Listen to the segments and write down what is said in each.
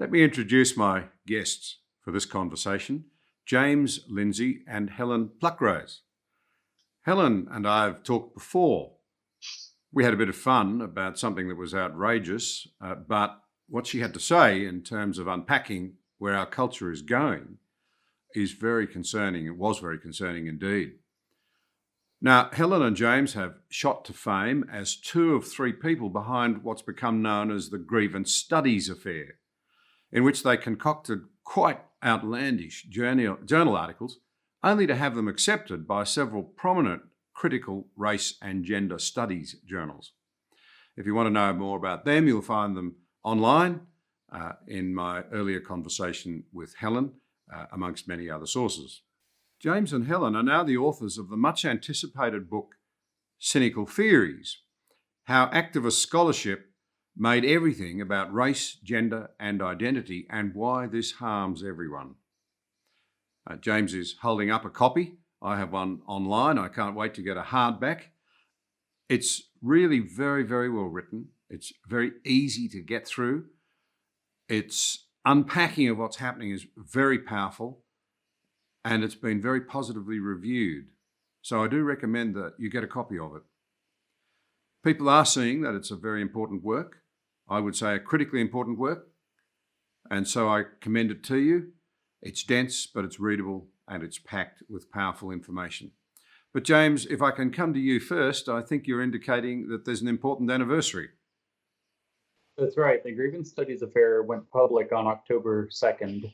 Let me introduce my guests for this conversation, James, Lindsay and Helen Pluckrose. Helen and I have talked before. We had a bit of fun about something that was outrageous, but what she had to say in terms of unpacking where our culture is going is very concerning. It was very concerning indeed. Now, Helen and James have shot to fame as two of three people behind what's become known as the Grievance Studies Affair, in which they concocted quite outlandish journal articles, only to have them accepted by several prominent critical race and gender studies journals. If you want to know more about them, you'll find them online in my earlier conversation with Helen, amongst many other sources. James and Helen are now the authors of the much anticipated book, Cynical Theories, How Activist Scholarship Made Everything About Race, Gender and Identity and Why This Harms Everyone. James is holding up a copy. I have one online. I can't wait to get a hardback. It's really very, very well written. It's very easy to get through. Its unpacking of what's happening is very powerful, and it's been very positively reviewed. So I do recommend that you get a copy of it. People are seeing that it's a very important work. I would say a critically important work. And so I commend it to you. It's dense, but it's readable and it's packed with powerful information. But James, if I can come to you first, I think you're indicating that there's an important anniversary. That's right. The Grievance Studies Affair went public on October 2nd,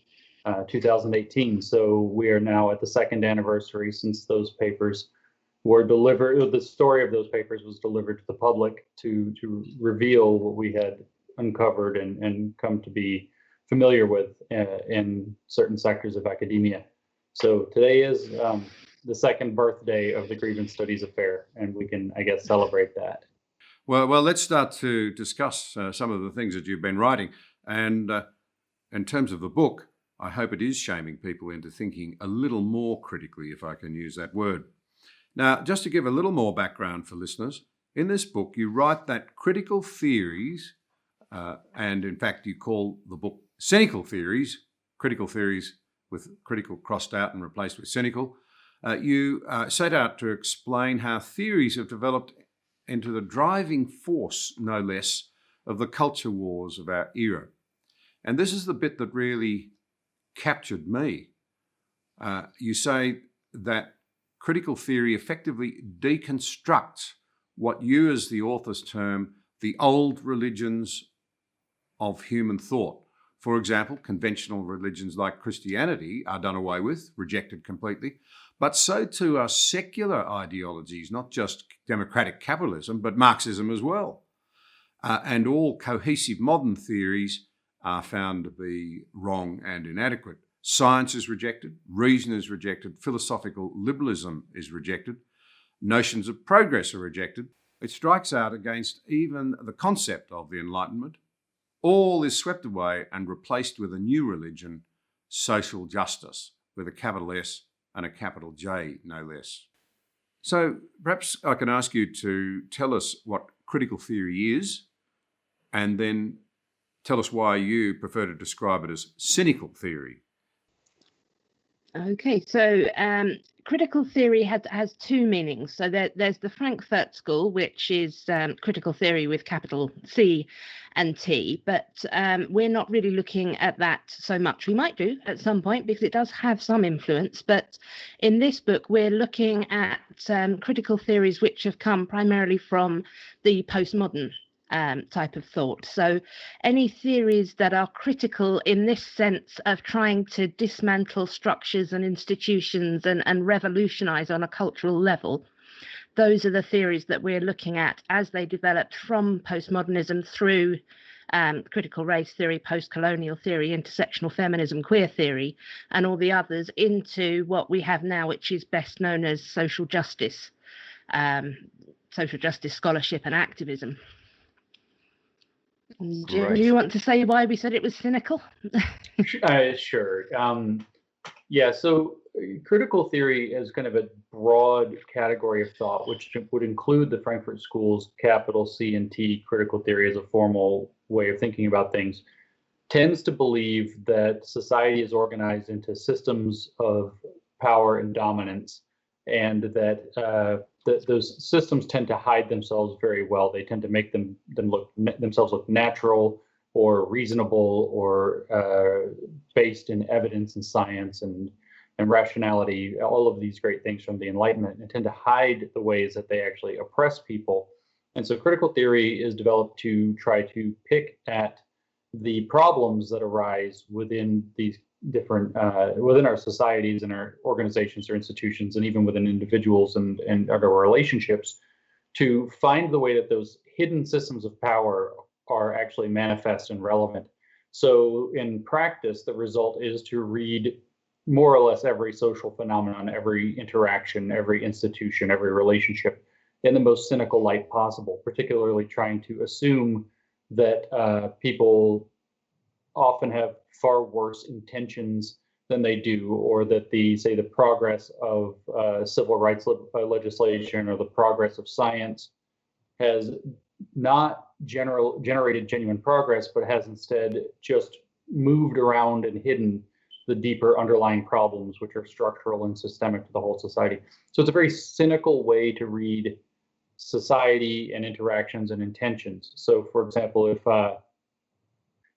2018. So we are now at the second anniversary since those papers were delivered. The story of those papers was delivered to the public to reveal what we had uncovered and come to be familiar with in certain sectors of academia. So today is the second birthday of the Grievance Studies Affair, and we can, I guess, celebrate that. Well, let's start to discuss some of the things that you've been writing. And in terms of the book, I hope it is shaming people into thinking a little more critically, if I can use that word. Now, just to give a little more background for listeners, in this book, you write that critical theories, and in fact, you call the book Cynical Theories, critical theories with critical crossed out and replaced with cynical. You set out to explain how theories have developed into the driving force, no less, of the culture wars of our era. And this is the bit that really captured me. You say that critical theory effectively deconstructs what you, as the authors term, the old religions of human thought. For example, conventional religions like Christianity are done away with, rejected completely, but so too are secular ideologies, not just democratic capitalism, but Marxism as well. And all cohesive modern theories are found to be wrong and inadequate. Science is rejected, reason is rejected, philosophical liberalism is rejected, notions of progress are rejected. It strikes out against even the concept of the Enlightenment. All is swept away and replaced with a new religion, social justice, with a capital S and a capital J, no less. So perhaps I can ask you to tell us what critical theory is, and then tell us why you prefer to describe it as cynical theory. Okay, so critical theory has two meanings. So there's the Frankfurt School, which is critical theory with capital C and T, but we're not really looking at that so much. We might do at some point because it does have some influence, but in this book we're looking at critical theories which have come primarily from the postmodern type of thought. So any theories that are critical in this sense of trying to dismantle structures and institutions and revolutionize on a cultural level, those are the theories that we're looking at as they developed from postmodernism through critical race theory, post-colonial theory, intersectional feminism, queer theory, and all the others into what we have now, which is best known as social justice scholarship and activism. Jim, do you want to say why we said it was cynical? Sure. Yeah, so critical theory is kind of a broad category of thought, which would include the Frankfurt School's capital C and T critical theory as a formal way of thinking about things. tends to believe that society is organized into systems of power and dominance, and that those systems tend to hide themselves very well. They tend to make themselves look natural or reasonable or based in evidence and science and rationality, all of these great things from the Enlightenment, and tend to hide the ways that they actually oppress people. And so critical theory is developed to try to pick at the problems that arise within these different within our societies and our organizations or institutions, and even within individuals and other relationships, to find the way that those hidden systems of power are actually manifest and relevant. So in practice, the result is to read more or less every social phenomenon, every interaction, every institution, every relationship in the most cynical light possible, particularly trying to assume that people often have far worse intentions than they do, or that the progress of civil rights legislation or the progress of science has not generated genuine progress, but has instead just moved around and hidden the deeper underlying problems, which are structural and systemic to the whole society. So it's a very cynical way to read society and interactions and intentions. So, for example, if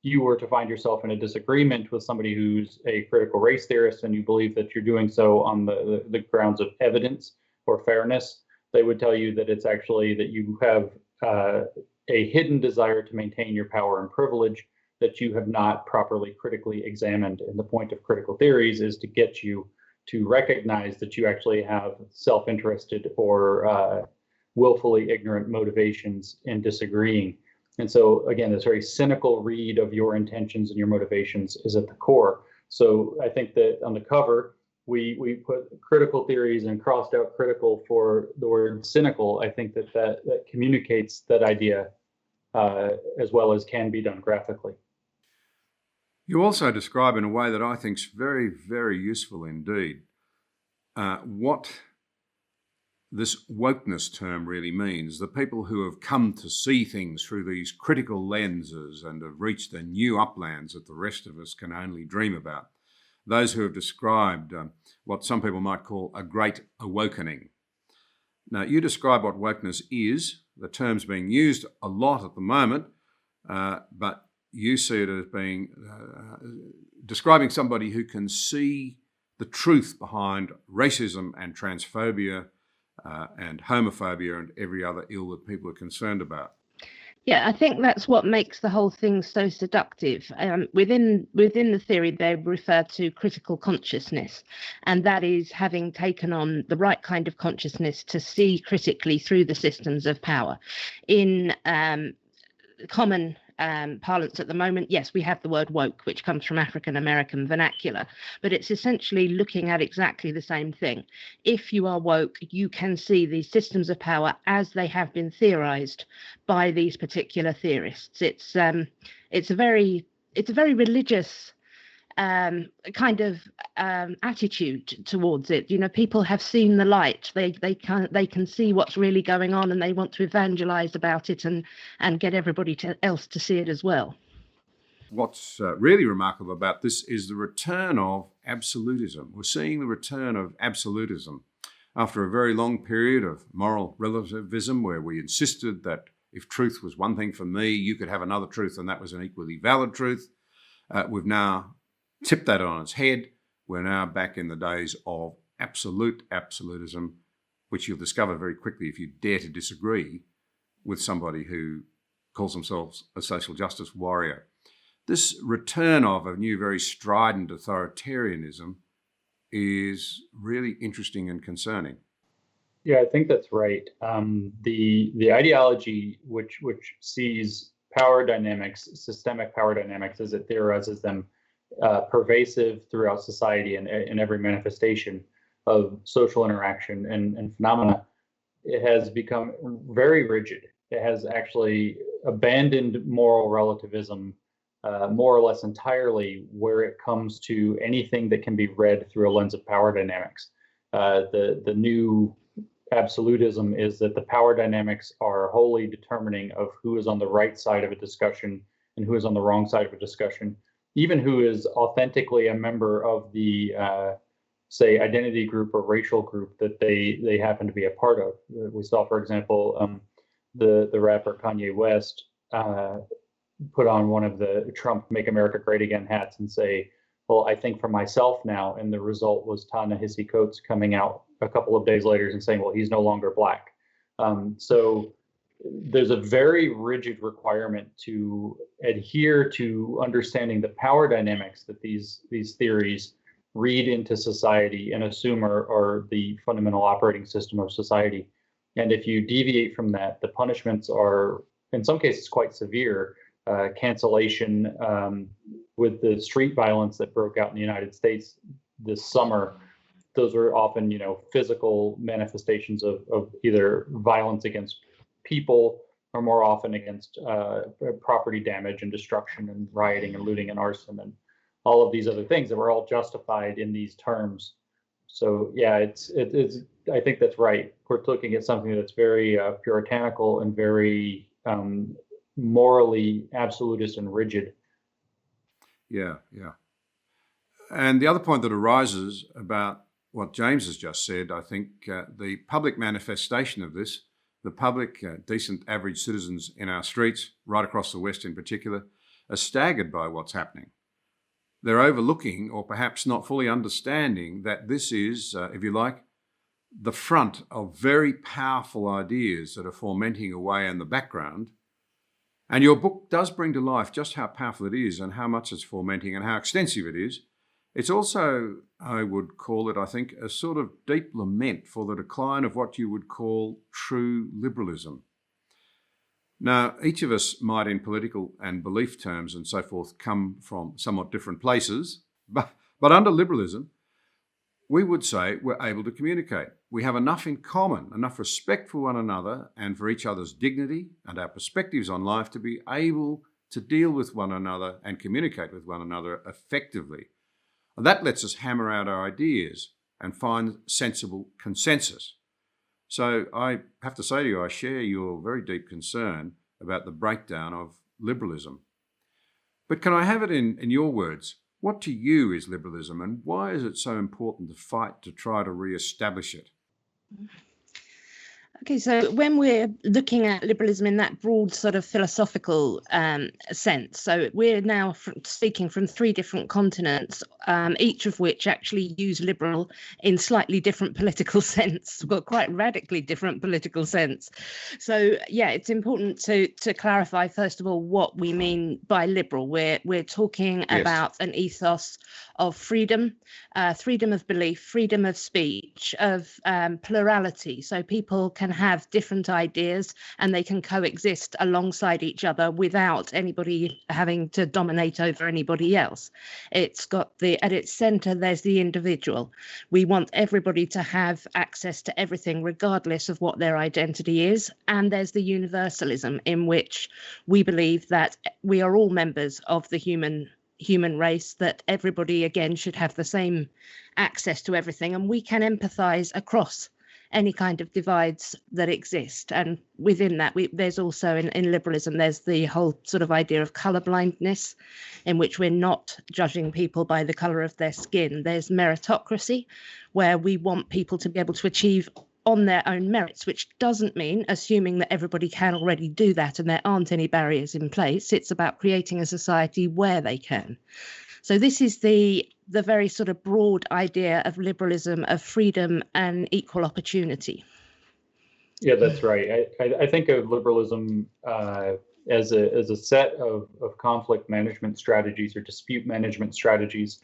you were to find yourself in a disagreement with somebody who's a critical race theorist, and you believe that you're doing so on the grounds of evidence or fairness, they would tell you that it's actually that you have a hidden desire to maintain your power and privilege that you have not properly critically examined. And the point of critical theories is to get you to recognize that you actually have self-interested or willfully ignorant motivations in disagreeing. And so, again, this very cynical read of your intentions and your motivations is at the core. So I think that on the cover, we put critical theories and crossed out critical for the word cynical. I think that communicates that idea as well as can be done graphically. You also describe in a way that I think is very, very useful indeed what this wokeness term really means. The people who have come to see things through these critical lenses and have reached the new uplands that the rest of us can only dream about. Those who have described what some people might call a great awakening. Now, you describe what wokeness is. The term's being used a lot at the moment, but you see it as being describing somebody who can see the truth behind racism and transphobia and homophobia and every other ill that people are concerned about. Yeah, I think that's what makes the whole thing so seductive. Within the theory, they refer to critical consciousness, and that is having taken on the right kind of consciousness to see critically through the systems of power. In common parlance at the moment, yes, we have the word woke, which comes from African American vernacular, but it's essentially looking at exactly the same thing. If you are woke, you can see these systems of power as they have been theorized by these particular theorists. It's a very religious kind of attitude towards it. You know, people have seen the light. They can see what's really going on, and they want to evangelize about it and get everybody else to see it as well. What's really remarkable about this is the return of absolutism. We're seeing the return of absolutism after a very long period of moral relativism, where we insisted that if truth was one thing for me, you could have another truth, and that was an equally valid truth. We've now tipped that on its head. We're now back in the days of absolutism, which you'll discover very quickly if you dare to disagree with somebody who calls themselves a social justice warrior. This return of a new, very strident authoritarianism is really interesting and concerning. Yeah, I think that's right. The ideology which sees power dynamics, systemic power dynamics, as it theorizes them, pervasive throughout society and in every manifestation of social interaction and phenomena, it has become very rigid. It has actually abandoned moral relativism more or less entirely where it comes to anything that can be read through a lens of power dynamics. The new absolutism is that the power dynamics are wholly determining of who is on the right side of a discussion and who is on the wrong side of a discussion, even who is authentically a member of the say identity group or racial group that they happen to be a part of. We saw, for example, the rapper Kanye West put on one of the Trump "Make America Great Again" hats and say, "Well, I think for myself now," and the result was Ta-Nehisi Coates coming out a couple of days later and saying, "Well, he's no longer black." So there's a very rigid requirement to adhere to understanding the power dynamics that these theories read into society and assume are the fundamental operating system of society. And if you deviate from that, the punishments are, in some cases, quite severe. Cancellation, with the street violence that broke out in the United States this summer, those are often, physical manifestations of either violence against people or more often against property damage and destruction and rioting and looting and arson and all of these other things that were all justified in these terms. So yeah, it's I think that's right. We're looking at something that's very puritanical and very morally absolutist and rigid. Yeah. And the other point that arises about what James has just said, I think the public manifestation of this, the public, decent average citizens in our streets, right across the West in particular, are staggered by what's happening. They're overlooking or perhaps not fully understanding that this is, if you like, the front of very powerful ideas that are fomenting away in the background. And your book does bring to life just how powerful it is and how much it's fomenting and how extensive it is. It's also, I would call it, I think, a sort of deep lament for the decline of what you would call true liberalism. Now, each of us might, in political and belief terms and so forth, come from somewhat different places, but under liberalism, we would say we're able to communicate. We have enough in common, enough respect for one another and for each other's dignity and our perspectives on life to be able to deal with one another and communicate with one another effectively. And that lets us hammer out our ideas and find sensible consensus. So I have to say to you, I share your very deep concern about the breakdown of liberalism. But can I have it in your words? What to you is liberalism, and why is it so important to fight to try to re-establish it? Okay, so when we're looking at liberalism in that broad sort of philosophical sense, so we're now speaking from three different continents, each of which actually use liberal in slightly different political sense, well, quite radically different political sense. So yeah, it's important to clarify first of all what we mean by liberal. We're talking about an ethos of freedom, freedom of belief, freedom of speech, of plurality. So people can have different ideas and they can coexist alongside each other without anybody having to dominate over anybody else. It's got at its center, there's the individual. We want everybody to have access to everything, regardless of what their identity is. And there's the universalism, in which we believe that we are all members of the human race, that everybody again should have the same access to everything, and we can empathize across any kind of divides that exist. And within that, there's also in liberalism, there's the whole sort of idea of colorblindness, in which we're not judging people by the color of their skin. There's meritocracy, where we want people to be able to achieve on their own merits, which doesn't mean assuming that everybody can already do that and there aren't any barriers in place. It's about creating a society where they can. So this is the very sort of broad idea of liberalism, of freedom and equal opportunity. Yeah, that's right. I think of liberalism as a set of conflict management strategies or dispute management strategies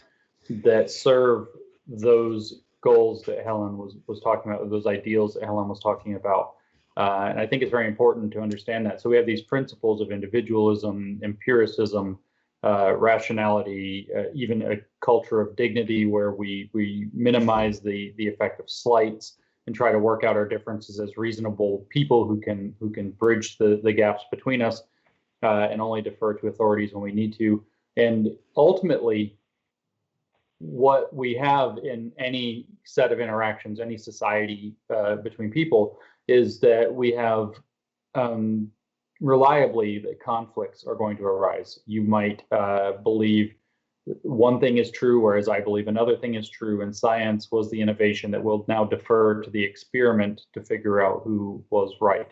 that serve those goals that Helen was talking about, those ideals that Helen was talking about. And I think it's very important to understand that. So we have these principles of individualism, empiricism, rationality, even a culture of dignity where we minimize the effect of slights and try to work out our differences as reasonable people who can bridge the gaps between us and only defer to authorities when we need to. And ultimately, what we have in any set of interactions, any society between people, is that we have reliably that conflicts are going to arise. You might believe one thing is true, whereas I believe another thing is true, and science was the innovation that will now defer to the experiment to figure out who was right.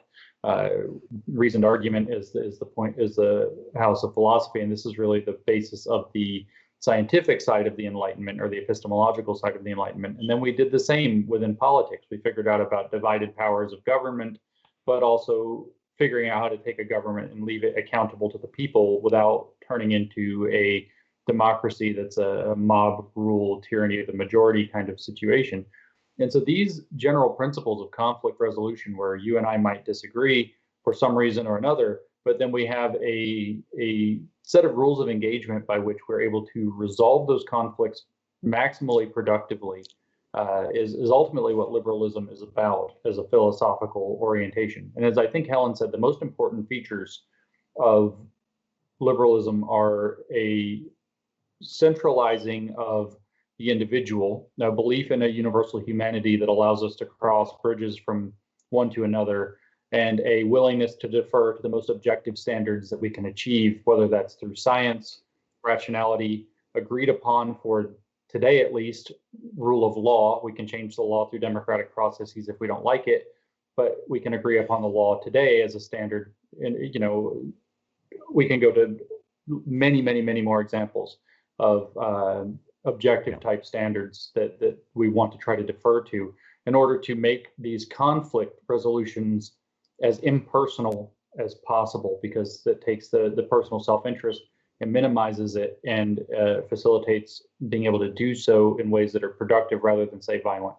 Reasoned argument is the house of philosophy, and this is really the basis of the scientific side of the Enlightenment, or the epistemological side of the Enlightenment. And then we did the same within politics. We figured out about divided powers of government, but also figuring out how to take a government and leave it accountable to the people without turning into a democracy that's a mob rule, tyranny of the majority kind of situation. And so these general principles of conflict resolution, where you and I might disagree for some reason or another, but then we have a set of rules of engagement by which we're able to resolve those conflicts maximally productively, is ultimately what liberalism is about as a philosophical orientation. And as I think Helen said, the most important features of liberalism are a centralizing of the individual, a belief in a universal humanity that allows us to cross bridges from one to another, and a willingness to defer to the most objective standards that we can achieve, whether that's through science, rationality, agreed upon for today at least, rule of law. We can change the law through democratic processes if we don't like it, but we can agree upon the law today as a standard. And we can go to many more examples of objective type standards that we want to try to defer to in order to make these conflict resolutions as impersonal as possible, because that takes the personal self-interest and minimizes it, and facilitates being able to do so in ways that are productive rather than, say, violent.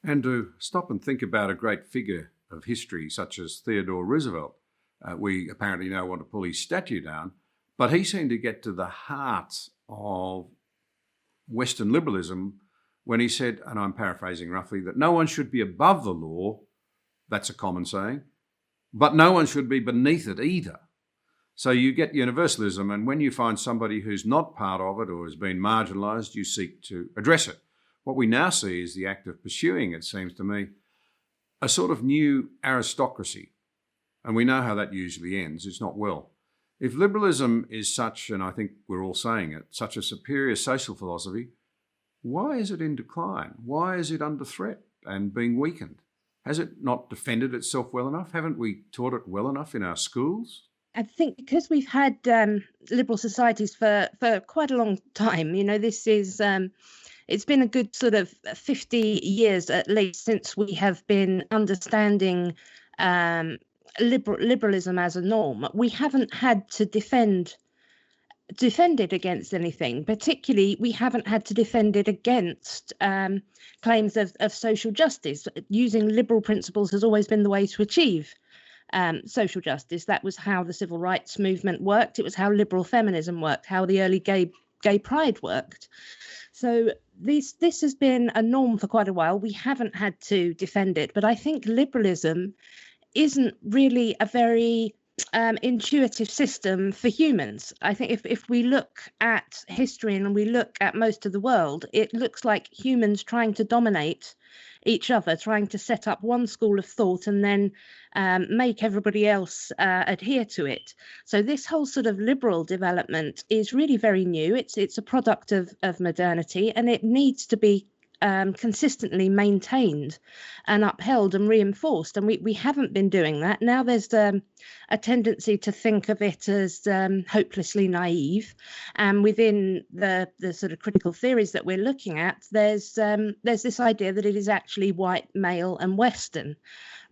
And to stop and think about a great figure of history such as Theodore Roosevelt, we apparently now want to pull his statue down, but he seemed to get to the heart of Western liberalism when he said, and I'm paraphrasing roughly, that no one should be above the law, that's a common saying, but no one should be beneath it either. So you get universalism, and when you find somebody who's not part of it or has been marginalised, you seek to address it. What we now see is the act of pursuing, it seems to me, a sort of new aristocracy. And we know how that usually ends. It's not well. If liberalism is such, and I think we're all saying it, such a superior social philosophy, why is it in decline? Why is it under threat and being weakened? Has it not defended itself well enough? Haven't we taught it well enough in our schools? I think because we've had liberal societies for quite a long time, this is, it's been a good sort of 50 years at least since we have been understanding liberalism as a norm. We haven't had to defend it against anything. Particularly, we haven't had to defend it against claims of social justice. Using liberal principles has always been the way to achieve social justice. That was how the civil rights movement worked. It was how liberal feminism worked, how the early gay pride worked. So this has been a norm for quite a while. We haven't had to defend it, but I think liberalism isn't really a very intuitive system for humans. I think if we look at history and we look at most of the world, it looks like humans trying to dominate each other, trying to set up one school of thought and then make everybody else adhere to it. So this whole sort of liberal development is really very new. It's a product of modernity, and it needs to be consistently maintained and upheld and reinforced, and we haven't been doing that. Now there's a tendency to think of it as hopelessly naive, and within the sort of critical theories that we're looking at, there's this idea that it is actually white, male and Western,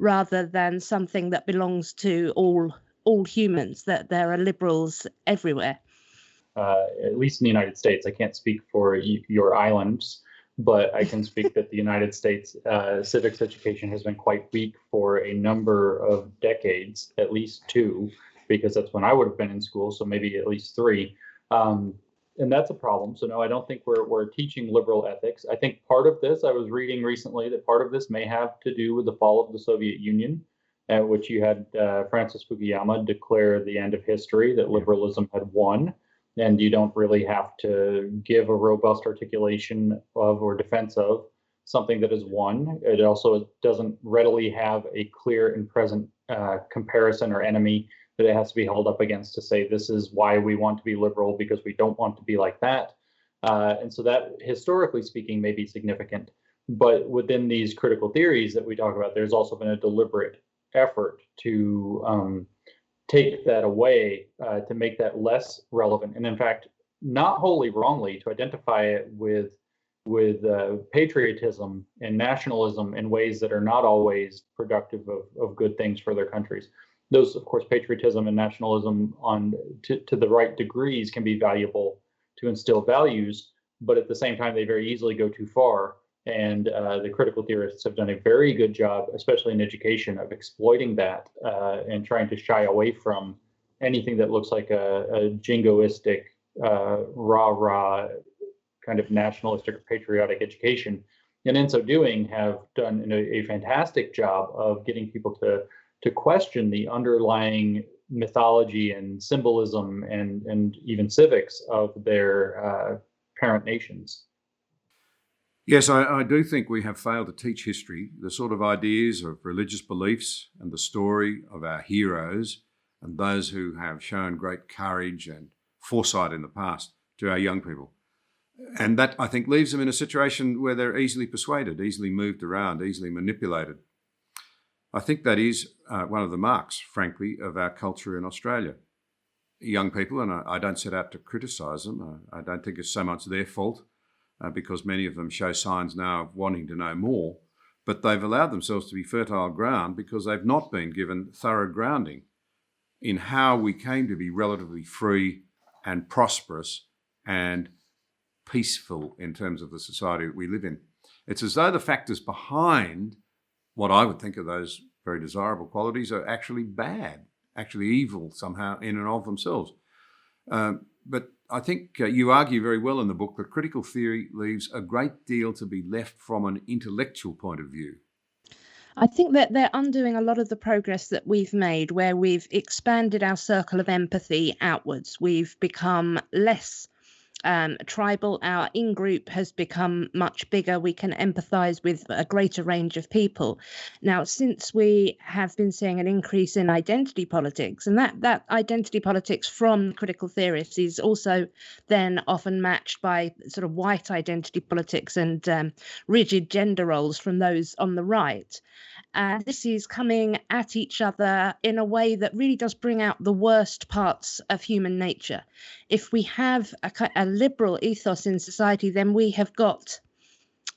rather than something that belongs to all humans, that there are liberals everywhere. At least in the United States. I can't speak for your islands, but I can speak that the United States civics education has been quite weak for a number of decades, at least 2, because that's when I would have been in school, so maybe at least 3. And that's a problem. So no, I don't think we're teaching liberal ethics. I think part of this, I was reading recently that part of this may have to do with the fall of the Soviet Union, at which you had Francis Fukuyama declare the end of history, that liberalism had won. And you don't really have to give a robust articulation of or defense of something that is won. It also doesn't readily have a clear and present comparison or enemy that it has to be held up against to say this is why we want to be liberal because we don't want to be like that. And so that, historically speaking, may be significant. But within these critical theories that we talk about, there's also been a deliberate effort to take that away, to make that less relevant, and in fact, not wholly wrongly, to identify it with patriotism and nationalism in ways that are not always productive of good things for their countries. Those, of course, patriotism and nationalism to the right degrees can be valuable to instill values, but at the same time, they very easily go too far. And the critical theorists have done a very good job, especially in education, of exploiting that and trying to shy away from anything that looks like a jingoistic, rah-rah kind of nationalistic or patriotic education. And in so doing, have done a fantastic job of getting people to question the underlying mythology and symbolism and even civics of their parent nations. Yes, I do think we have failed to teach history, the sort of ideas of religious beliefs and the story of our heroes and those who have shown great courage and foresight in the past to our young people. And that, I think, leaves them in a situation where they're easily persuaded, easily moved around, easily manipulated. I think that is one of the marks, frankly, of our culture in Australia. Young people, and I don't set out to criticise them, I don't think it's so much their fault, because many of them show signs now of wanting to know more, but they've allowed themselves to be fertile ground because they've not been given thorough grounding in how we came to be relatively free and prosperous and peaceful in terms of the society that we live in. It's as though the factors behind what I would think of those very desirable qualities are actually bad, actually evil somehow in and of themselves. But I think you argue very well in the book that critical theory leaves a great deal to be left from an intellectual point of view. I think that they're undoing a lot of the progress that we've made, where we've expanded our circle of empathy outwards. We've become less tribal. Our in-group has become much bigger. We can empathize with a greater range of people. Now, since we have been seeing an increase in identity politics, and that identity politics from critical theorists is also then often matched by sort of white identity politics and rigid gender roles from those on the right. And this is coming at each other in a way that really does bring out the worst parts of human nature. If we have a liberal ethos in society, then we have got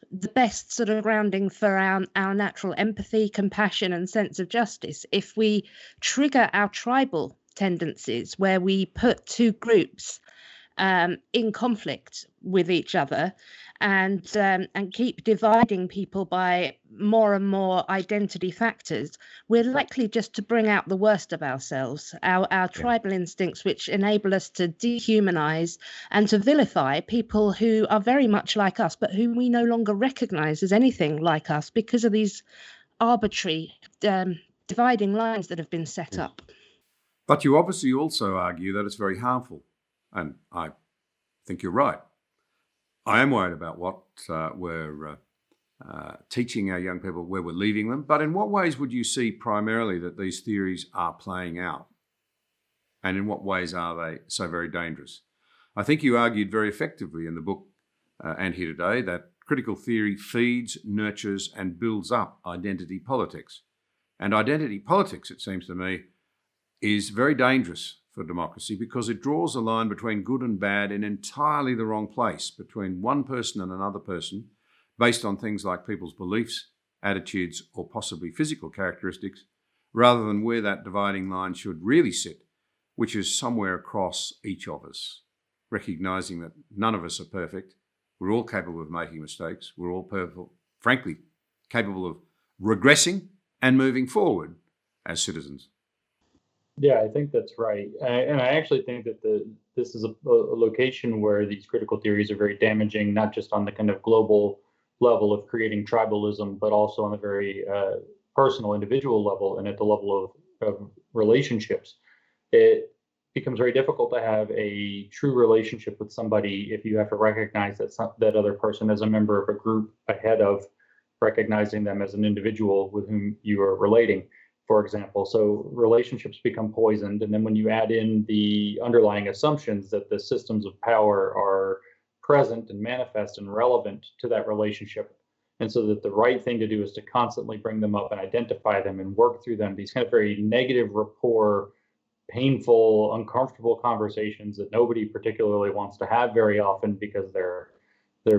the best sort of grounding for our natural empathy, compassion, and sense of justice. If we trigger our tribal tendencies, where we put two groups in conflict with each other, and keep dividing people by more and more identity factors, we're likely just to bring out the worst of ourselves, our tribal instincts, which enable us to dehumanize and to vilify people who are very much like us, but whom we no longer recognize as anything like us because of these arbitrary dividing lines that have been set up. But you obviously also argue that it's very harmful, and I think you're right. I am worried about what we're teaching our young people, where we're leaving them. But in what ways would you see primarily that these theories are playing out? And in what ways are they so very dangerous? I think you argued very effectively in the book and here today that critical theory feeds, nurtures, and builds up identity politics. And identity politics, it seems to me, is very dangerous for democracy because it draws a line between good and bad in entirely the wrong place, between one person and another person, based on things like people's beliefs, attitudes, or possibly physical characteristics, rather than where that dividing line should really sit, which is somewhere across each of us, recognizing that none of us are perfect. We're all capable of making mistakes. We're all, frankly, capable of regressing and moving forward as citizens. Yeah, I think that's right. And I actually think that this is a location where these critical theories are very damaging, not just on the kind of global level of creating tribalism, but also on the very personal, individual level and at the level of relationships. It becomes very difficult to have a true relationship with somebody if you have to recognize that other person as a member of a group ahead of recognizing them as an individual with whom you are relating. for example. So relationships become poisoned. And then when you add in the underlying assumptions that the systems of power are present and manifest and relevant to that relationship, and so that the right thing to do is to constantly bring them up and identify them and work through them, these kind of very negative rapport, painful, uncomfortable conversations that nobody particularly wants to have very often because they're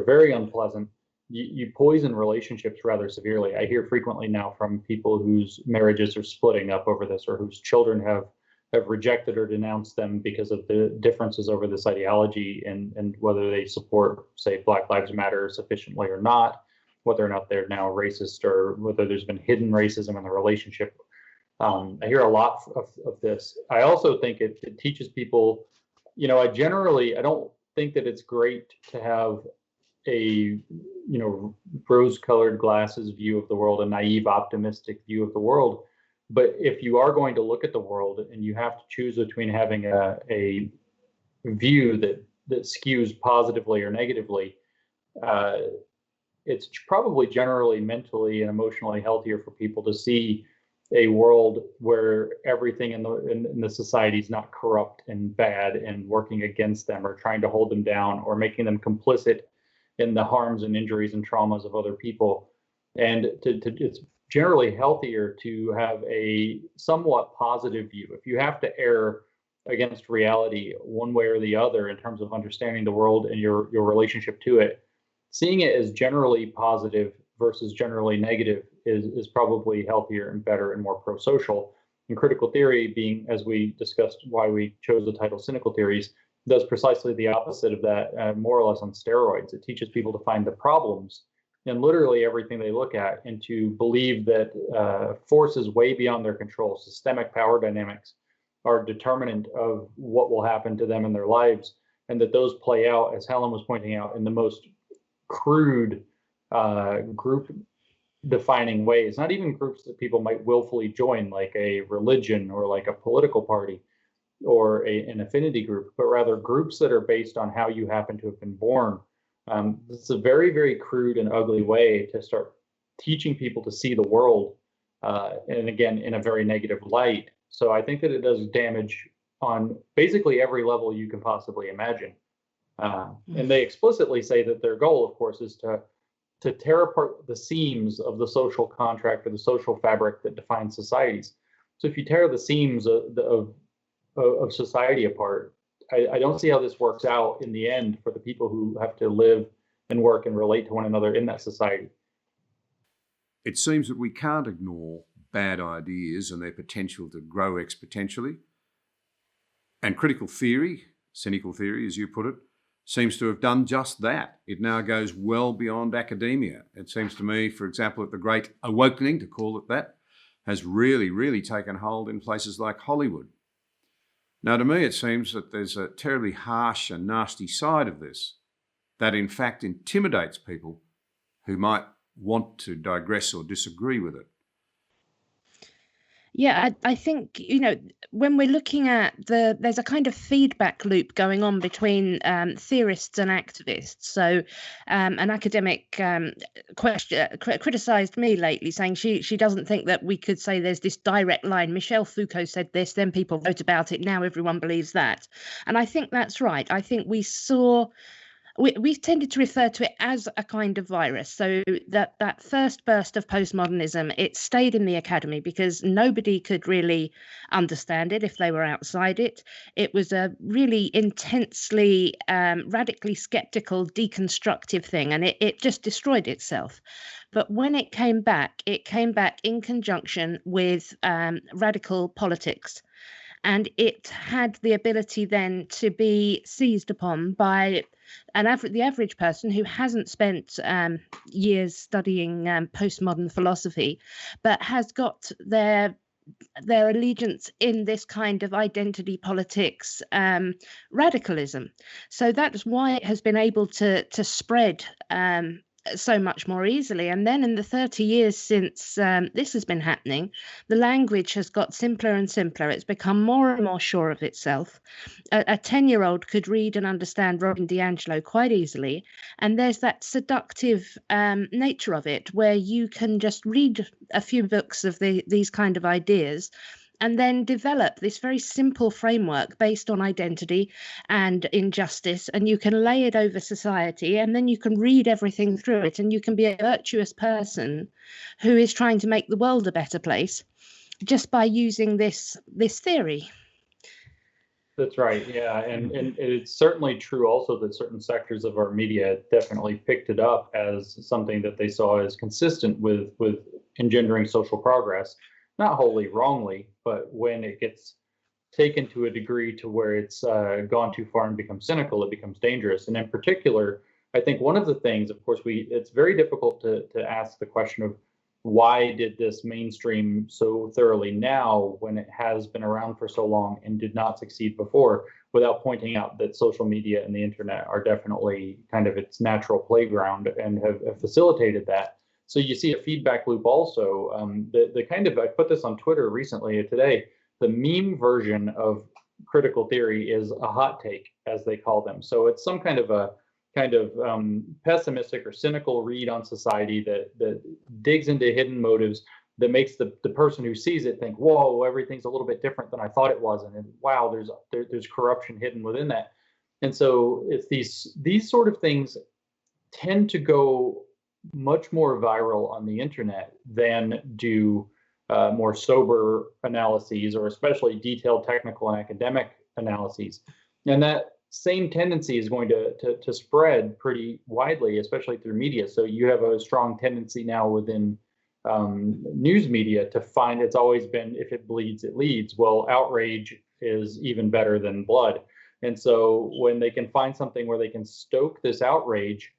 very unpleasant. You poison relationships rather severely. I hear frequently now from people whose marriages are splitting up over this, or whose children have rejected or denounced them because of the differences over this ideology, and whether they support, say, Black Lives Matter sufficiently or not, whether or not they're now racist, or whether there's been hidden racism in the relationship. I hear a lot of this. I also think it teaches people, I don't think that it's great to have a rose-colored glasses view of the world, a naive, optimistic view of the world. But if you are going to look at the world and you have to choose between having a view that skews positively or negatively, it's probably generally mentally and emotionally healthier for people to see a world where everything in the society is not corrupt and bad and working against them or trying to hold them down or making them complicit in the harms and injuries and traumas of other people. And it's generally healthier to have a somewhat positive view. If you have to err against reality one way or the other in terms of understanding the world and your relationship to it, seeing it as generally positive versus generally negative is probably healthier and better and more pro-social. And critical theory, being, as we discussed, why we chose the title Cynical Theories, does precisely the opposite of that, more or less on steroids. It teaches people to find the problems in literally everything they look at, and to believe that forces way beyond their control, systemic power dynamics, are determinant of what will happen to them in their lives, and that those play out, as Helen was pointing out, in the most crude group defining ways, not even groups that people might willfully join, like a religion or like a political party or an affinity group, but rather groups that are based on how you happen to have been born. It's a very, very crude and ugly way to start teaching people to see the world, and again, in a very negative light. So I think that it does damage on basically every level you can possibly imagine. And they explicitly say that their goal, of course, is to tear apart the seams of the social contract or the social fabric that defines societies. So if you tear the seams of society apart, I don't see how this works out in the end for the people who have to live and work and relate to one another in that society. It seems that we can't ignore bad ideas and their potential to grow exponentially. And critical theory, cynical theory, as you put it, seems to have done just that. It now goes well beyond academia. It seems to me, for example, that the great awakening, to call it that, has really, really taken hold in places like Hollywood. Now, to me, it seems that there's a terribly harsh and nasty side of this that, in fact, intimidates people who might want to digress or disagree with it. Yeah, I think, when we're looking at there's a kind of feedback loop going on between theorists and activists. So an academic criticized me lately, saying she doesn't think that we could say there's this direct line. Michel Foucault said this, then people wrote about it, now everyone believes that. And I think that's right. I think we've tended to refer to it as a kind of virus. So that first burst of postmodernism, it stayed in the academy because nobody could really understand it if they were outside it. It was a really intensely, radically skeptical, deconstructive thing, and it just destroyed itself. But when it came back in conjunction with radical politics. And it had the ability then to be seized upon by the average person who hasn't spent years studying postmodern philosophy, but has got their allegiance in this kind of identity politics radicalism. So that's why it has been able to spread so much more easily. And then in the 30 years since this has been happening, the language has got simpler and simpler. It's become more and more sure of itself. A 10-year-old could read and understand Robin DiAngelo quite easily. And there's that seductive nature of it, where you can just read a few books of these kind of ideas and then develop this very simple framework based on identity and injustice, and you can lay it over society, and then you can read everything through it, and you can be a virtuous person who is trying to make the world a better place just by using this theory. That's right. Yeah, and it's certainly true also that certain sectors of our media definitely picked it up as something that they saw as consistent with engendering social progress. Not wholly wrongly, but when it gets taken to a degree to where it's gone too far and becomes cynical, it becomes dangerous. And in particular, I think one of the things, of course, it's very difficult to ask the question of why did this mainstream so thoroughly now when it has been around for so long and did not succeed before, without pointing out that social media and the internet are definitely kind of its natural playground and have facilitated that. So you see a feedback loop also. The kind of, I put this on Twitter recently today, the meme version of critical theory is a hot take, as they call them. So it's some kind of pessimistic or cynical read on society that digs into hidden motives, that makes the person who sees it think, whoa, everything's a little bit different than I thought it was. And wow, there's corruption hidden within that. And so it's these sort of things tend to go much more viral on the internet than do more sober analyses, or especially detailed technical and academic analyses. And that same tendency is going to spread pretty widely, especially through media. So you have a strong tendency now within news media to find it's always been, if it bleeds, it leads. Well, outrage is even better than blood. And so when they can find something where they can stoke this outrage,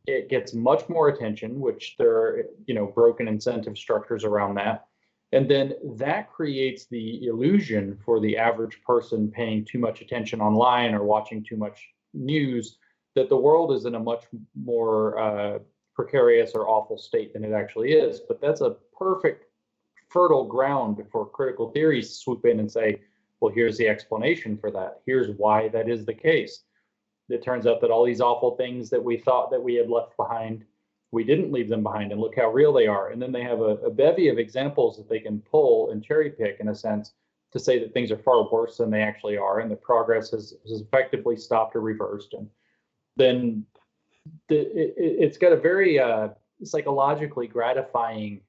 it gets much more attention, which there are, broken incentive structures around that. And then that creates the illusion for the average person paying too much attention online or watching too much news that the world is in a much more precarious or awful state than it actually is. But that's a perfect fertile ground for critical theories to swoop in and say, well, here's the explanation for that. Here's why that is the case. It turns out that all these awful things that we thought that we had left behind, we didn't leave them behind, and look how real they are. And then they have a bevy of examples that they can pull and cherry pick, in a sense, to say that things are far worse than they actually are, and the progress has effectively stopped or reversed. And then it's got a very psychologically gratifying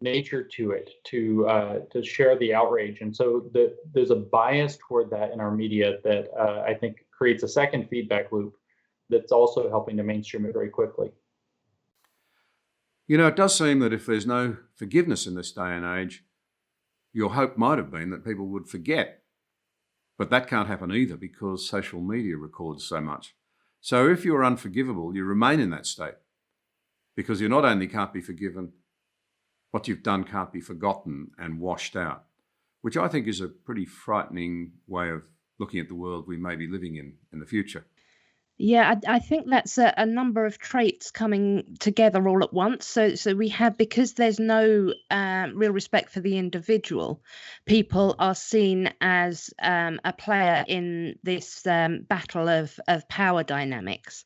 nature to it to share the outrage. And so there's a bias toward that in our media that I think creates a second feedback loop that's also helping to mainstream it very quickly. It does seem that if there's no forgiveness in this day and age, your hope might have been that people would forget. But that can't happen either, because social media records so much. So if you're unforgivable, you remain in that state, because you not only can't be forgiven, what you've done can't be forgotten and washed out, which I think is a pretty frightening way of looking at the world we may be living in the future. Yeah, I think that's a number of traits coming together all at once. So we have, because there's no real respect for the individual, people are seen as a player in this battle of power dynamics.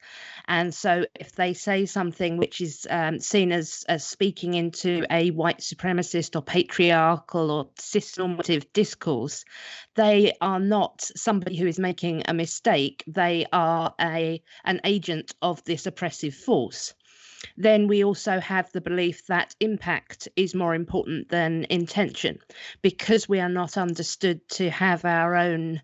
And so if they say something which is seen as speaking into a white supremacist or patriarchal or cisnormative discourse, they are not somebody who is making a mistake. They are an agent of this oppressive force. Then we also have the belief that impact is more important than intention, because we are not understood to have our own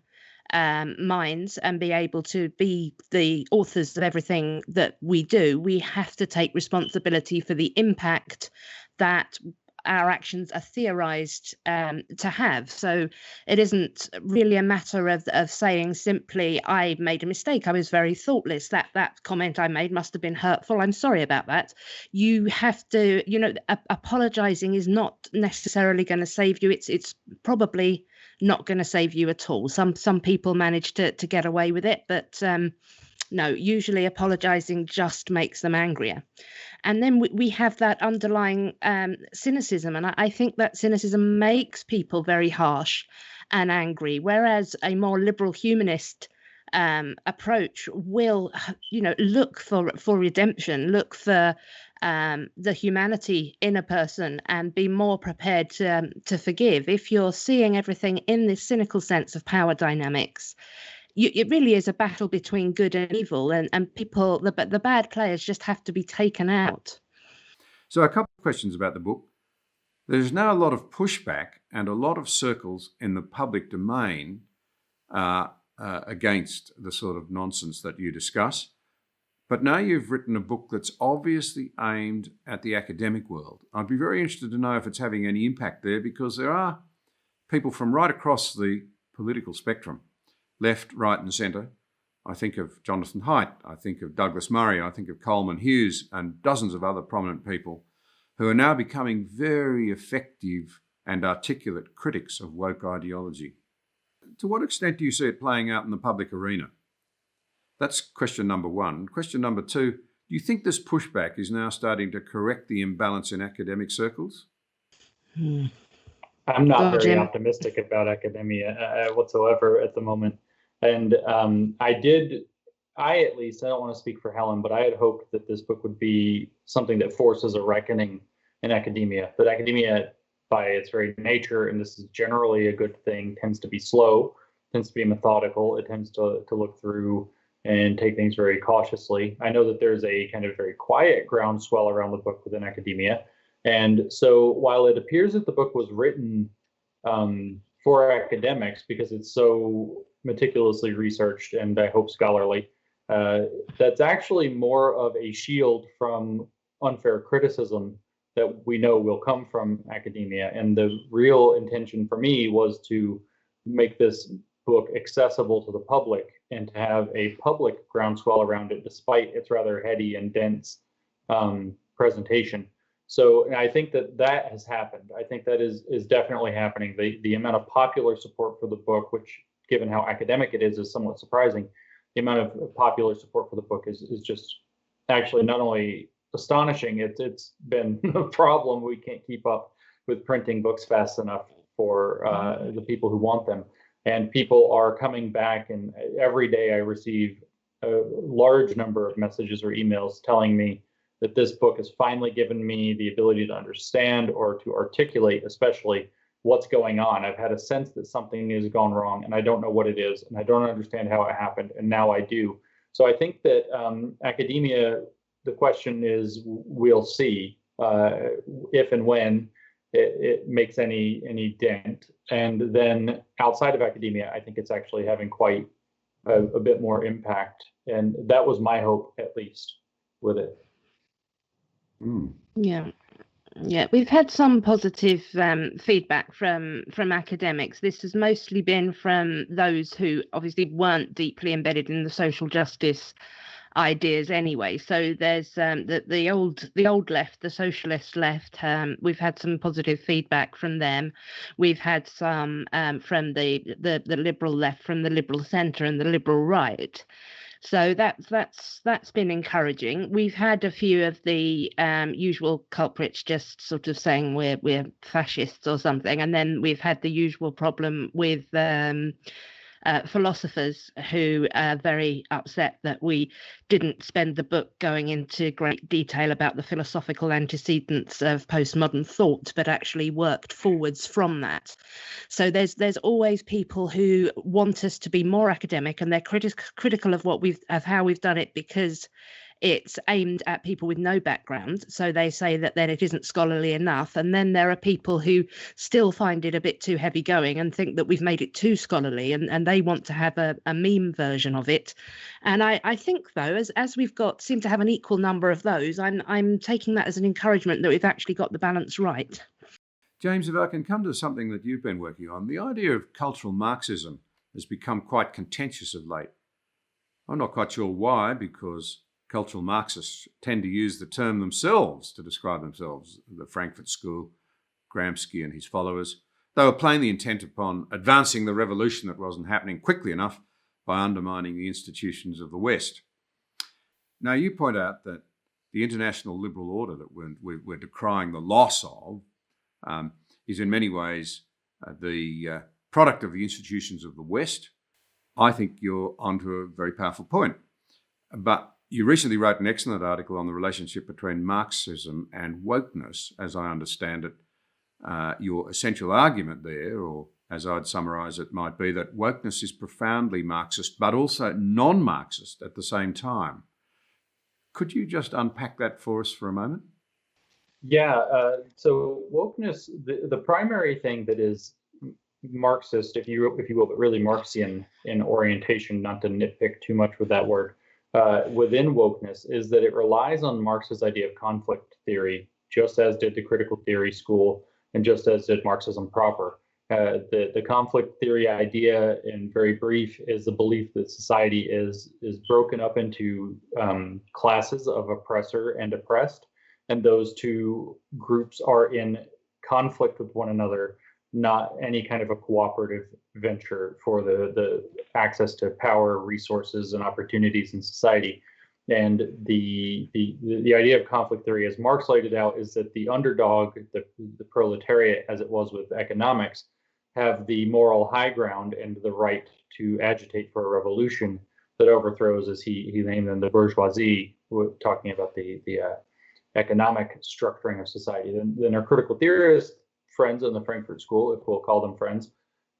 minds and be able to be the authors of everything that we do. We have to take responsibility for the impact that our actions are theorized to have. So it isn't really a matter of saying simply, I made a mistake, I was very thoughtless, that comment I made must have been hurtful, I'm sorry about that. You have to, apologizing is not necessarily going to save you. It's probably not going to save you at all. Some people manage to get away with it, but No, usually apologizing just makes them angrier. And then we have that underlying cynicism. And I think that cynicism makes people very harsh and angry, whereas a more liberal humanist approach will, look for redemption, look for the humanity in a person, and be more prepared to forgive. If you're seeing everything in this cynical sense of power dynamics, it really is a battle between good and evil, and people, the bad players just have to be taken out. So a couple of questions about the book. There's now a lot of pushback and a lot of circles in the public domain against the sort of nonsense that you discuss. But now you've written a book that's obviously aimed at the academic world. I'd be very interested to know if it's having any impact there, because there are people from right across the political spectrum, left, right and centre. I think of Jonathan Haidt, I think of Douglas Murray, I think of Coleman Hughes and dozens of other prominent people who are now becoming very effective and articulate critics of woke ideology. To what extent do you see it playing out in the public arena? That's question number one. Question number two, do you think this pushback is now starting to correct the imbalance in academic circles? I'm not very optimistic about academia whatsoever at the moment. And I at least, I don't want to speak for Helen, but I had hoped that this book would be something that forces a reckoning in academia. That academia, by its very nature, and this is generally a good thing, tends to be slow, tends to be methodical. It tends to look through and take things very cautiously. I know that there's a kind of very quiet groundswell around the book within academia. And so while it appears that the book was written for academics because it's so meticulously researched and I hope scholarly, that's actually more of a shield from unfair criticism that we know will come from academia. And the real intention for me was to make this book accessible to the public and to have a public groundswell around it, despite its rather heady and dense presentation. So I think that has happened. I think that is definitely happening. The amount of popular support for the book, which, given how academic it is somewhat surprising. The amount of popular support for the book is just actually not only astonishing, it's been a problem. We can't keep up with printing books fast enough for the people who want them. And people are coming back, and every day I receive a large number of messages or emails telling me that this book has finally given me the ability to understand or to articulate, especially, what's going on. I've had a sense that something has gone wrong and I don't know what it is and I don't understand how it happened, and now I do. So I think that academia, the question is, we'll see if and when it makes any dent. And then outside of academia, I think it's actually having quite a bit more impact. And that was my hope, at least, with it. Yeah, we've had some positive feedback from academics. This has mostly been from those who obviously weren't deeply embedded in the social justice ideas anyway. So there's the old left, the socialist left. We've had some positive feedback from them. We've had some from the liberal left, from the liberal centre, and the liberal right. So that's been encouraging. We've had a few of the usual culprits just sort of saying we're fascists or something, and then we've had the usual problem with philosophers who are very upset that we didn't spend the book going into great detail about the philosophical antecedents of postmodern thought, but actually worked forwards from that. So there's always people who want us to be more academic, and they're critical of how we've done it because it's aimed at people with no background. So they say that then it isn't scholarly enough. And then there are people who still find it a bit too heavy going and think that we've made it too scholarly, and they want to have a meme version of it. And I think, though, as we've seem to have an equal number of those, I'm taking that as an encouragement that we've actually got the balance right. James, if I can come to something that you've been working on, the idea of cultural Marxism has become quite contentious of late. I'm not quite sure why, because cultural Marxists tend to use the term themselves to describe themselves, the Frankfurt School, Gramsci and his followers. They were plainly intent upon advancing the revolution that wasn't happening quickly enough by undermining the institutions of the West. Now, you point out that the international liberal order that we're decrying the loss of is in many ways the product of the institutions of the West. I think you're onto a very powerful point. But you recently wrote an excellent article on the relationship between Marxism and wokeness. As I understand it, your essential argument there, or as I'd summarise it, might be that wokeness is profoundly Marxist, but also non-Marxist at the same time. Could you just unpack that for us for a moment? Yeah, so wokeness, the primary thing that is Marxist, if you will, but really Marxian in orientation, not to nitpick too much with that word, within wokeness is that it relies on Marx's idea of conflict theory, just as did the critical theory school and just as did Marxism proper. The conflict theory idea, in very brief, is the belief that society is broken up into classes of oppressor and oppressed, and those two groups are in conflict with one another, not any kind of a cooperative venture for the access to power, resources, and opportunities in society. And the idea of conflict theory, as Marx laid it out, is that the underdog, the proletariat, as it was with economics, have the moral high ground and the right to agitate for a revolution that overthrows, as he named them, the bourgeoisie, talking about the economic structuring of society. Then our critical theorist friends in the Frankfurt School, if we'll call them friends,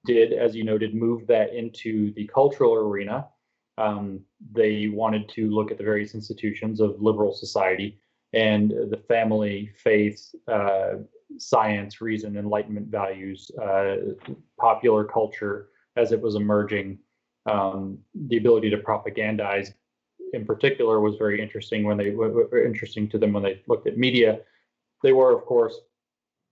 did, as you noted, move that into the cultural arena. They wanted to look at the various institutions of liberal society and the family, faith, science, reason, enlightenment values, popular culture as it was emerging. The ability to propagandize, in particular, was very interesting interesting to them when they looked at media. They were, of course,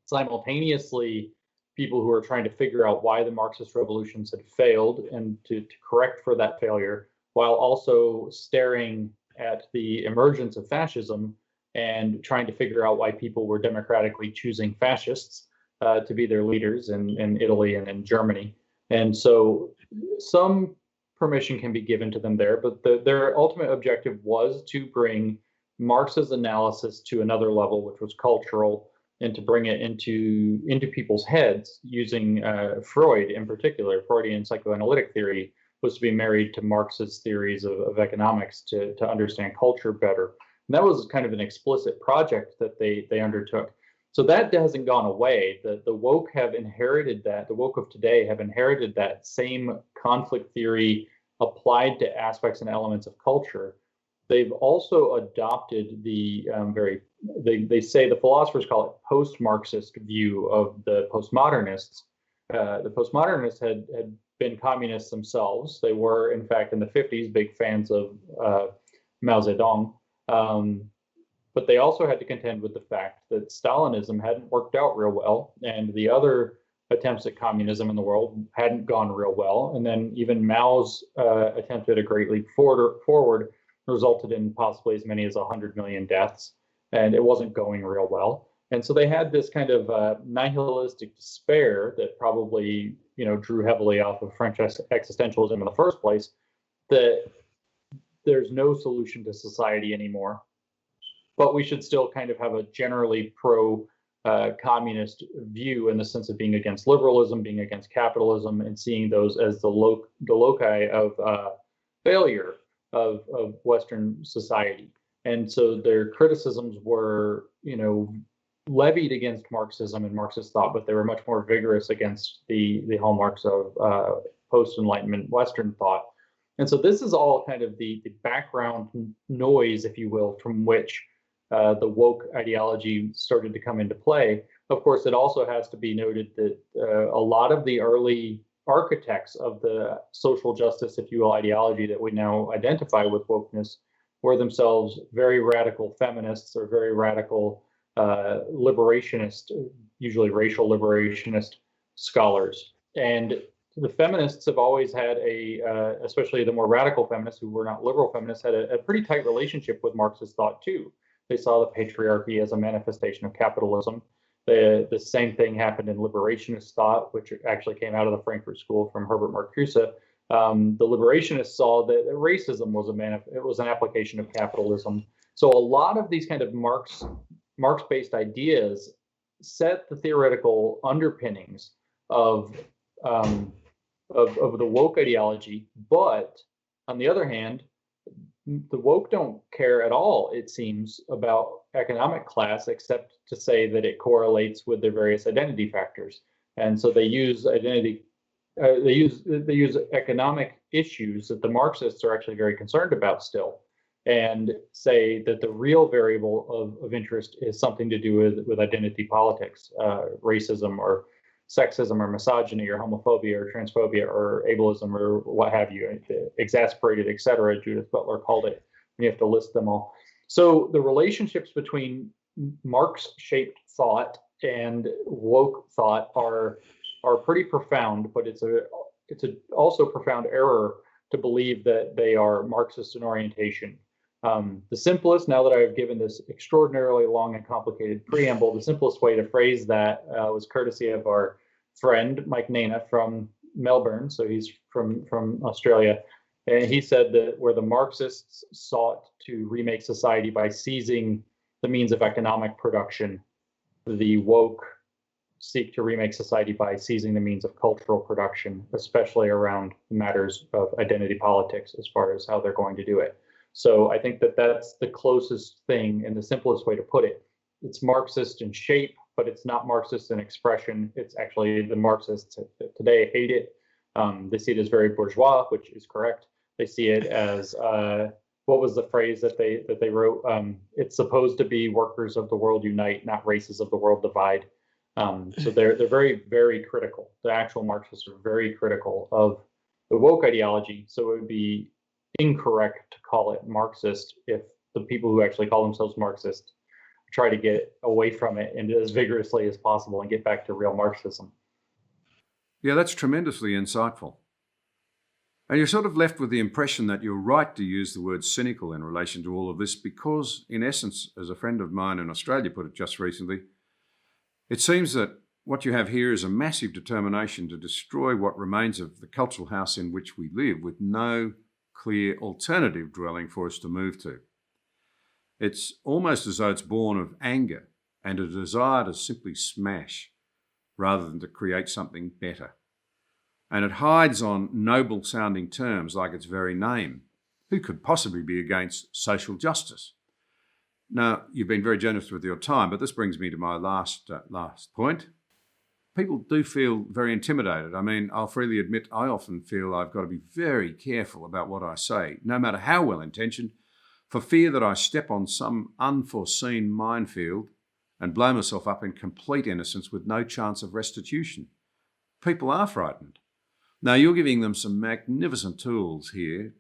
simultaneously people who are trying to figure out why the Marxist revolutions had failed and to correct for that failure, while also staring at the emergence of fascism and trying to figure out why people were democratically choosing fascists to be their leaders in Italy and in Germany. And so some permission can be given to them there, but their ultimate objective was to bring Marx's analysis to another level, which was cultural, and to bring it into people's heads using Freud in particular. Freudian psychoanalytic theory was to be married to Marx's theories of economics to understand culture better. And that was kind of an explicit project that they undertook. So that hasn't gone away. The woke have inherited that. The woke of today have inherited that same conflict theory applied to aspects and elements of culture. They've also adopted the they say, the philosophers call it post-Marxist view of the postmodernists. The postmodernists had been communists themselves. They were, in fact, in the 50s, big fans of Mao Zedong. But they also had to contend with the fact that Stalinism hadn't worked out real well, and the other attempts at communism in the world hadn't gone real well. And then even Mao's attempt at a great leap forward resulted in possibly as many as 100 million deaths, and it wasn't going real well. And so they had this kind of nihilistic despair that probably, drew heavily off of French existentialism in the first place, that there's no solution to society anymore, but we should still kind of have a generally pro-communist view in the sense of being against liberalism, being against capitalism, and seeing those as the loci of failure of Western society. And so their criticisms were, levied against Marxism and Marxist thought, but they were much more vigorous against the hallmarks of post-Enlightenment Western thought. And so this is all kind of the background noise, if you will, from which the woke ideology started to come into play. Of course, it also has to be noted that a lot of the early architects of the social justice, if you will, ideology that we now identify with wokeness were themselves very radical feminists or very radical liberationist, usually racial liberationist scholars. And the feminists have always had especially the more radical feminists who were not liberal feminists, had a pretty tight relationship with Marxist thought too. They saw the patriarchy as a manifestation of capitalism. The same thing happened in liberationist thought, which actually came out of the Frankfurt School from Herbert Marcuse. The liberationists saw that racism was an application of capitalism. So a lot of these kind of Marx-based ideas set the theoretical underpinnings of the woke ideology. But on the other hand, the woke don't care at all, it seems, about economic class, except to say that it correlates with their various identity factors. And so they use they use economic issues that the Marxists are actually very concerned about still, and say that the real variable of interest is something to do with identity politics, racism or sexism or misogyny or homophobia or transphobia or ableism or what have you, exasperated, etc. Judith Butler called it. You have to list them all. So the relationships between Marx-shaped thought and woke thought are pretty profound, but it's also profound error to believe that they are Marxist in orientation. The simplest, now that I've given this extraordinarily long and complicated preamble, the simplest way to phrase that was courtesy of our friend Mike Nana from Melbourne. So he's from Australia. And he said that where the Marxists sought to remake society by seizing the means of economic production, the woke seek to remake society by seizing the means of cultural production, especially around matters of identity politics as far as how they're going to do it. So I think that that's the closest thing and the simplest way to put it. It's Marxist in shape, but it's not Marxist in expression. It's actually the Marxists today hate it. They see it as very bourgeois, which is correct. They see it as what was the phrase that they wrote? It's supposed to be workers of the world unite, not races of the world divide. So they're very, very critical. The actual Marxists are very critical of the woke ideology. So it would be incorrect to call it Marxist if the people who actually call themselves Marxist try to get away from it and as vigorously as possible and get back to real Marxism. Yeah, that's tremendously insightful. And you're sort of left with the impression that you're right to use the word cynical in relation to all of this because, in essence, as a friend of mine in Australia put it just recently, it seems that what you have here is a massive determination to destroy what remains of the cultural house in which we live with no clear alternative dwelling for us to move to. It's almost as though it's born of anger and a desire to simply smash rather than to create something better. And it hides on noble sounding terms like its very name. Who could possibly be against social justice? Now, you've been very generous with your time, but this brings me to my last point. People do feel very intimidated. I mean, I'll freely admit I often feel I've got to be very careful about what I say, no matter how well-intentioned, for fear that I step on some unforeseen minefield and blow myself up in complete innocence with no chance of restitution. People are frightened. Now, you're giving them some magnificent tools here,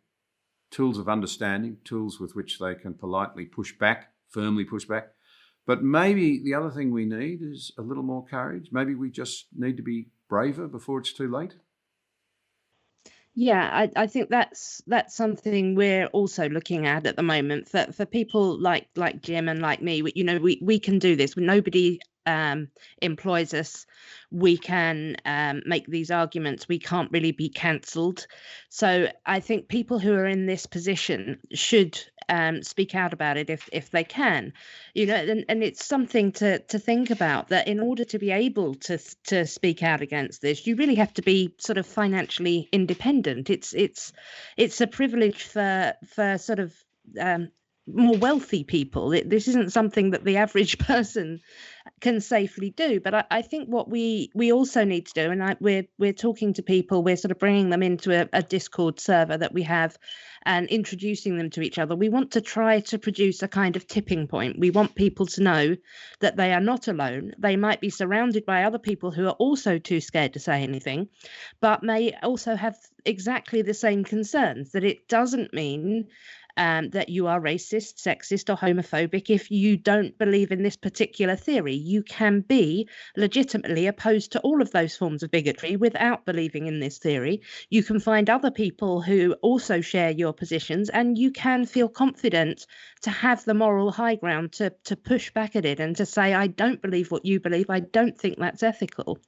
tools of understanding, tools with which they can politely push back, firmly push back. But maybe the other thing we need is a little more courage. Maybe we just need to be braver before it's too late. Yeah, I think that's something we're also looking at the moment for people like Jim and like me. We can do this. Nobody employs us. We can make these arguments. We can't really be cancelled. So I think people who are in this position should speak out about it if they can, and it's something to think about, that in order to be able to speak out against this, you really have to be sort of financially independent. It's a privilege for sort of more wealthy people. This isn't something that the average person can safely do. But I think what we also need to do, and we're talking to people, we're sort of bringing them into a Discord server that we have and introducing them to each other. We want to try to produce a kind of tipping point. We want people to know that they are not alone. They might be surrounded by other people who are also too scared to say anything, but may also have exactly the same concerns, that it doesn't mean that you are racist, sexist, or homophobic if you don't believe in this particular theory. You can be legitimately opposed to all of those forms of bigotry without believing in this theory. You can find other people who also share your positions, and you can feel confident to have the moral high ground to push back at it and to say, I don't believe what you believe. I don't think that's ethical.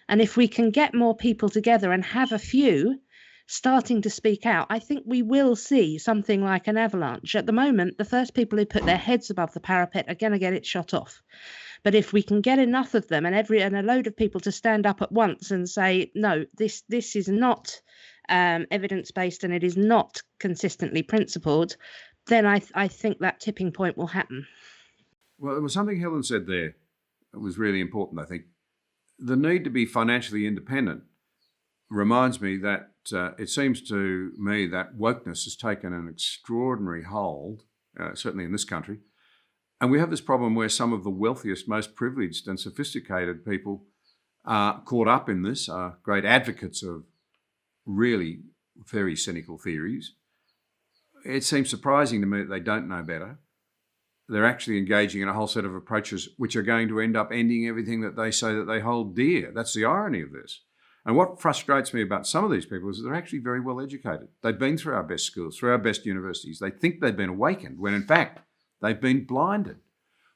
And if we can get more people together and have a few starting to speak out, I think we will see something like an avalanche. At the moment, the first people who put their heads above the parapet are going to get it shot off. But if we can get enough of them and a load of people to stand up at once and say, no, this is not evidence-based and it is not consistently principled, then I think that tipping point will happen. Well, there was something Helen said there that was really important, I think. The need to be financially independent reminds me that it seems to me that wokeness has taken an extraordinary hold, certainly in this country. And we have this problem where some of the wealthiest, most privileged and sophisticated people are caught up in this, are great advocates of really very cynical theories. It seems surprising to me that they don't know better. They're actually engaging in a whole set of approaches which are going to end up ending everything that they say that they hold dear. That's the irony of this. And what frustrates me about some of these people is that they're actually very well educated. They've been through our best schools, through our best universities. They think they've been awakened when in fact they've been blinded.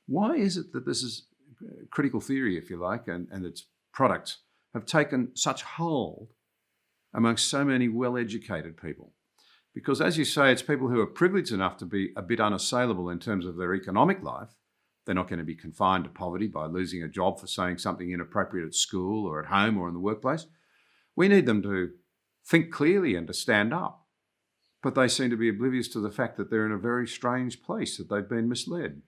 Why is it that this is critical theory, if you like, and its products have taken such hold amongst so many well-educated people? Because as you say, it's people who are privileged enough to be a bit unassailable in terms of their economic life. They're not going to be confined to poverty by losing a job for saying something inappropriate at school or at home or in the workplace. We need them to think clearly and to stand up. But they seem to be oblivious to the fact that they're in a very strange place, that they've been misled.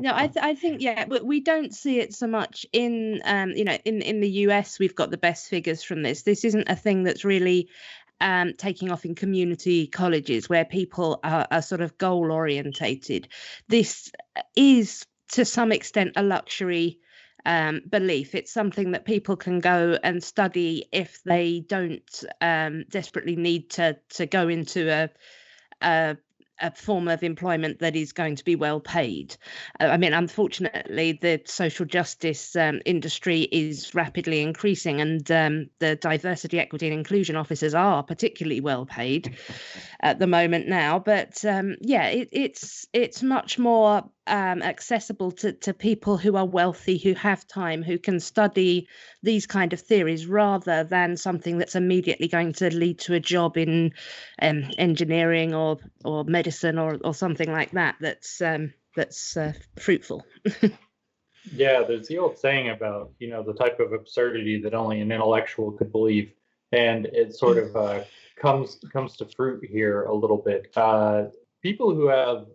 No, I think, yeah, but we don't see it so much in the US. We've got the best figures from this. This isn't a thing that's really taking off in community colleges where people are sort of goal orientated. This is to some extent a luxury belief. It's something that people can go and study if they don't desperately need to go into a form of employment that is going to be well paid. I mean, unfortunately, the social justice industry is rapidly increasing, and the diversity, equity, and inclusion officers are particularly well paid at the moment now. But it's much more accessible to people who are wealthy, who have time, who can study these kind of theories, rather than something that's immediately going to lead to a job in engineering or medicine or something like that. That's fruitful. Yeah, there's the old saying about the type of absurdity that only an intellectual could believe, and it sort of comes to fruit here a little bit. People who have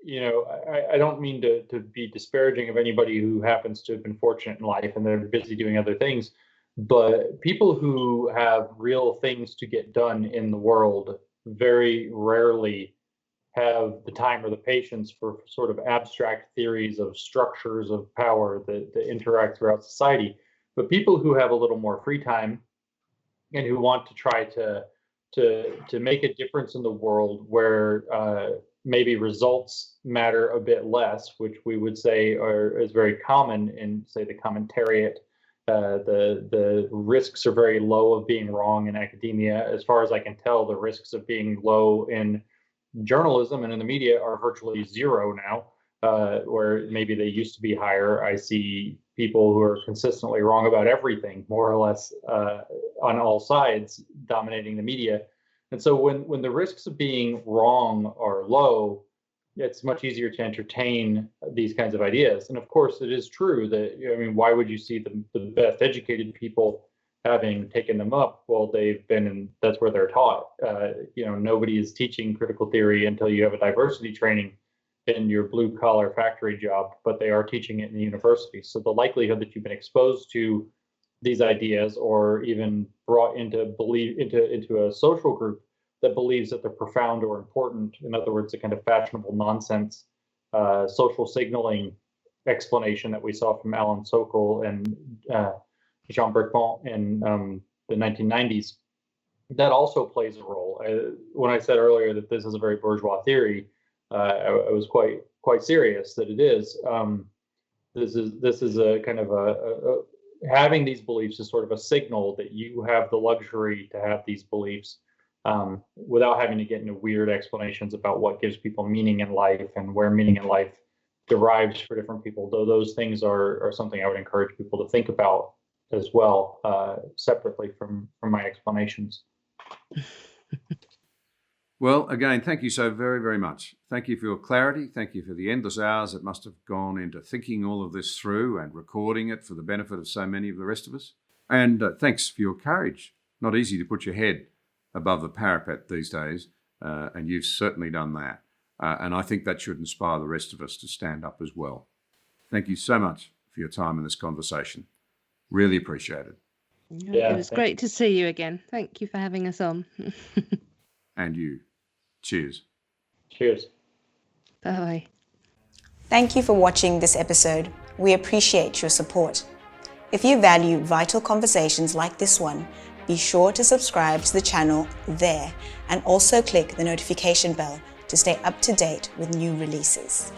I don't mean to be disparaging of anybody who happens to have been fortunate in life and they're busy doing other things, but people who have real things to get done in the world very rarely have the time or the patience for sort of abstract theories of structures of power that interact throughout society. But people who have a little more free time and who want to try to make a difference in the world where maybe results matter a bit less, which we would say is very common in, say, the commentariat. The risks are very low of being wrong in academia. As far as I can tell, the risks of being low in journalism and in the media are virtually zero now, where maybe they used to be higher. I see people who are consistently wrong about everything, more or less, on all sides, dominating the media. And so when the risks of being wrong are low, it's much easier to entertain these kinds of ideas. And of course, it is true that, why would you see the best educated people having taken them up? Well, they've been in, that's where they're taught. Nobody is teaching critical theory until you have a diversity training in your blue collar factory job, but they are teaching it in the university. So the likelihood that you've been exposed to these ideas or even brought into a social group that believes that they're profound or important, in other words, a kind of fashionable nonsense social signaling explanation that we saw from Alan Sokal and Jean Bertrand in the 1990s, that also plays a role. When I said earlier that this is a very bourgeois theory, I was quite serious that it is. This is a kind of a having these beliefs is sort of a signal that you have the luxury to have these beliefs without having to get into weird explanations about what gives people meaning in life and where meaning in life derives for different people. Though those things are something I would encourage people to think about as well, separately from my explanations. Well, again, thank you so very, very much. Thank you for your clarity. Thank you for the endless hours that must have gone into thinking all of this through and recording it for the benefit of so many of the rest of us. And thanks for your courage. Not easy to put your head above the parapet these days, and you've certainly done that. And I think that should inspire the rest of us to stand up as well. Thank you so much for your time in this conversation. Really appreciate it. Yeah, it was great to see you again. Thank you for having us on. And you. Cheers. Cheers. Bye. Thank you for watching this episode. We appreciate your support. If you value vital conversations like this one, be sure to subscribe to the channel there and also click the notification bell to stay up to date with new releases.